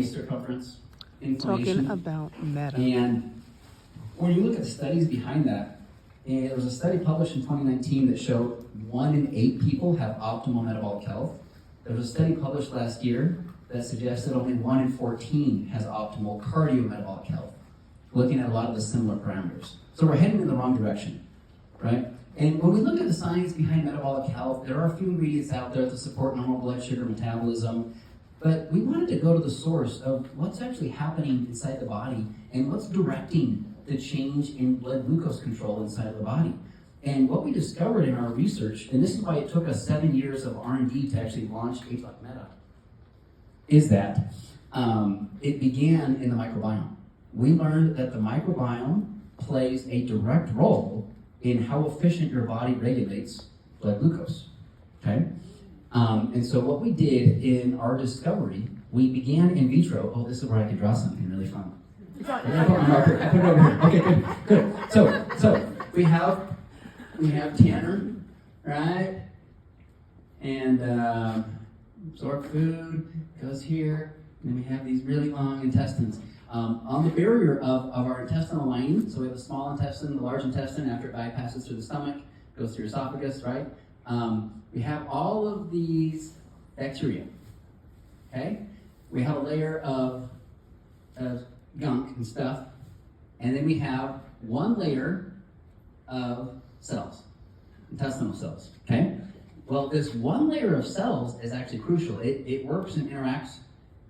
circumference, inflammation. Talking about meta. And when you look at the studies behind that, there was a study published in 2019 that showed 1 in 8 people have optimal metabolic health. There was a study published last year that suggested only 1 in 14 has optimal cardiometabolic health, looking at a lot of the similar parameters. So we're heading in the wrong direction, right? And when we look at the science behind metabolic health, there are a few ingredients out there to support normal blood sugar metabolism, but we wanted to go to the source of what's actually happening inside the body and what's directing the change in blood glucose control inside of the body. And what we discovered in our research, and this is why it took us 7 years of R&D to actually launch Metabolic Meta, is that it began in the microbiome. We learned that the microbiome plays a direct role in how efficient your body regulates blood glucose, okay? And so what we did in our discovery, we began in vitro. Oh, this is where I could draw something really fun. I put it over here. Okay, good. So we have Tanner, right? And absorb food, goes here, and then we have these really long intestines. On the barrier of our intestinal lining, so we have the small intestine, the large intestine, after it bypasses through the stomach, goes through your esophagus, right? We have all of these bacteria, okay? We have a layer of gunk and stuff, and then we have one layer of cells, intestinal cells, okay? Well, this one layer of cells is actually crucial. It works and interacts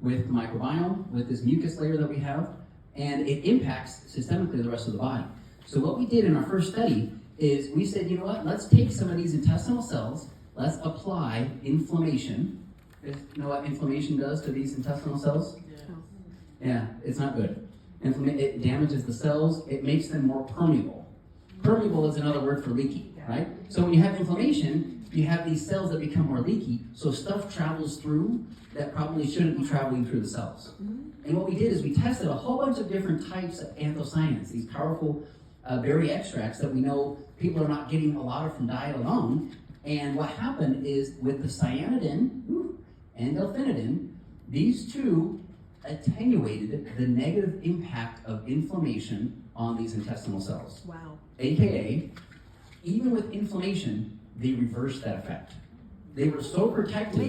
with the microbiome, with this mucus layer that we have, and it impacts systemically the rest of the body. So what we did in our first study is we said, you know what, let's take some of these intestinal cells, let's apply inflammation. You know what inflammation does to these intestinal cells? Yeah, it's not good. It damages the cells, it makes them more permeable. Permeable is another word for leaky, right? So when you have inflammation, you have these cells that become more leaky, so stuff travels through that probably shouldn't be traveling through the cells. And what we did is we tested a whole bunch of different types of anthocyanins, these powerful berry extracts that we know people are not getting a lot of from diet alone. And what happened is with the cyanidin and delphinidin, these two attenuated the negative impact of inflammation on these intestinal cells. Wow. AKA, even with inflammation, they reversed that effect. They were so protected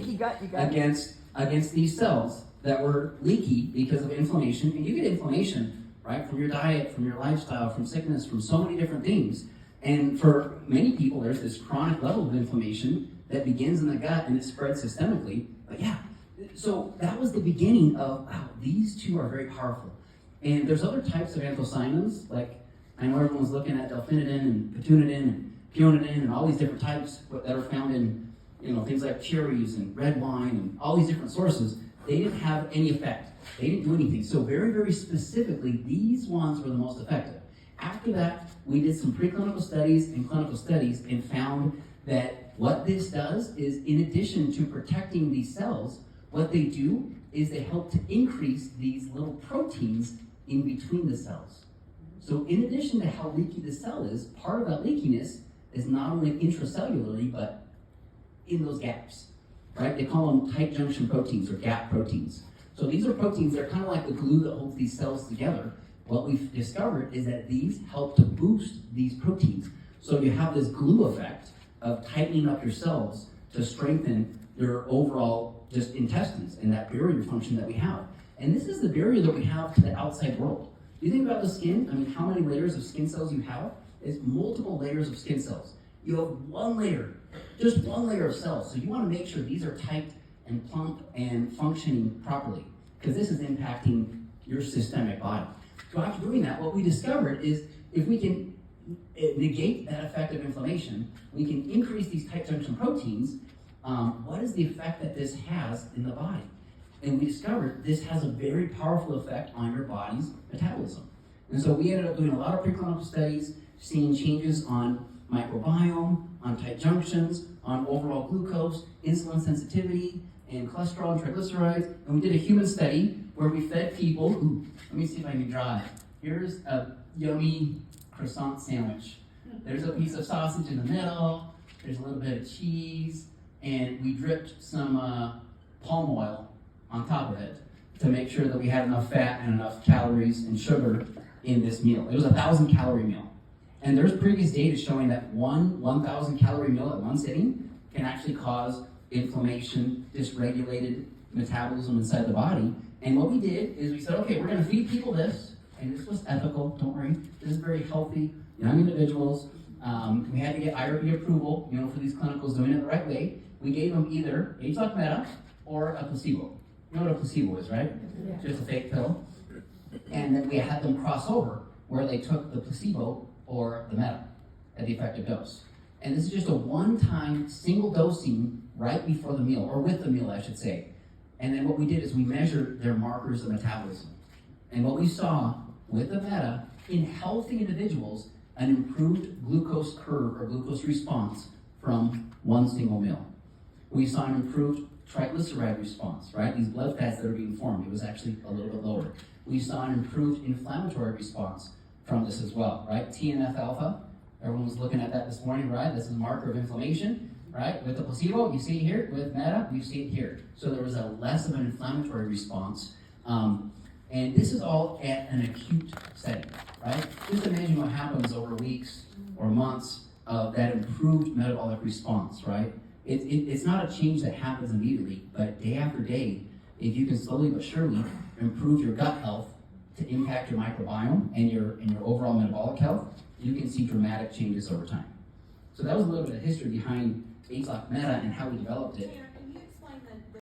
against these cells that were leaky because of inflammation. And you get inflammation, right, from your diet, from your lifestyle, from sickness, from so many different things. And for many people, there's this chronic level of inflammation that begins in the gut and it spreads systemically. But yeah, so that was the beginning of, wow, these two are very powerful. And there's other types of anthocyanins, like I know everyone's looking at delphinidin and pituitinin and peonidin and all these different types that are found in things like cherries and red wine and all these different sources. They didn't have any effect. They didn't do anything. So very, very specifically, these ones were the most effective. After that, we did some preclinical studies and clinical studies and found that what this does is, in addition to protecting these cells, what they do is they help to increase these little proteins in between the cells. So in addition to how leaky the cell is, part of that leakiness is not only intracellularly, but in those gaps, right? They call them tight junction proteins or gap proteins. So these are proteins that are kind of like the glue that holds these cells together. What we've discovered is that these help to boost these proteins. So you have this glue effect of tightening up your cells to strengthen your overall just intestines and that barrier function that we have. And this is the barrier that we have to the outside world. You think about the skin, I mean, how many layers of skin cells you have? It's multiple layers of skin cells. You have one layer, just one layer of cells. So you want to make sure these are tight and plump and functioning properly, because this is impacting your systemic body. So after doing that, what we discovered is if we can negate that effect of inflammation, we can increase these tight junction proteins. What is the effect that this has in the body? And we discovered this has a very powerful effect on your body's metabolism. And so we ended up doing a lot of preclinical studies, seeing changes on microbiome, on tight junctions, on overall glucose, insulin sensitivity, and cholesterol and triglycerides. And we did a human study where we fed people who, let me see if I can draw it. Here's a yummy croissant sandwich. There's a piece of sausage in the middle, there's a little bit of cheese, and we dripped some palm oil on top of it. to make sure that we had enough fat and enough calories and sugar in this meal. It was a 1,000-calorie meal. And there's previous data showing that one 1,000-calorie meal at one sitting can actually cause inflammation, dysregulated metabolism inside the body. And what we did is we said, okay, we're going to feed people this, and this was ethical, don't worry. This is very healthy, young individuals. We had to get IRB approval, for these clinicals doing it the right way. We gave them either HLOC Meta or a placebo. You know what a placebo is, right? Yeah. Just a fake pill. And then we had them cross over where they took the placebo or the Meta at the effective dose. And this is just a one-time single dosing right before the meal, or with the meal, I should say. And then what we did is we measured their markers of metabolism. And what we saw with the Meta, in healthy individuals, an improved glucose curve or glucose response from one single meal. We saw an improved triglyceride response, right? These blood fats that are being formed, it was actually a little bit lower. We saw an improved inflammatory response from this as well, right? TNF-alpha, everyone was looking at that this morning, right? This is a marker of inflammation, right? With the placebo, you see it here. With Meta, you see it here. So there was a less of an inflammatory response. And this is all at an acute setting, right? Just imagine what happens over weeks or months of that improved metabolic response, right? It's not a change that happens immediately, but day after day, if you can slowly but surely improve your gut health to impact your microbiome and your overall metabolic health, you can see dramatic changes over time. So that was a little bit of history behind HLOC Meta and how we developed it.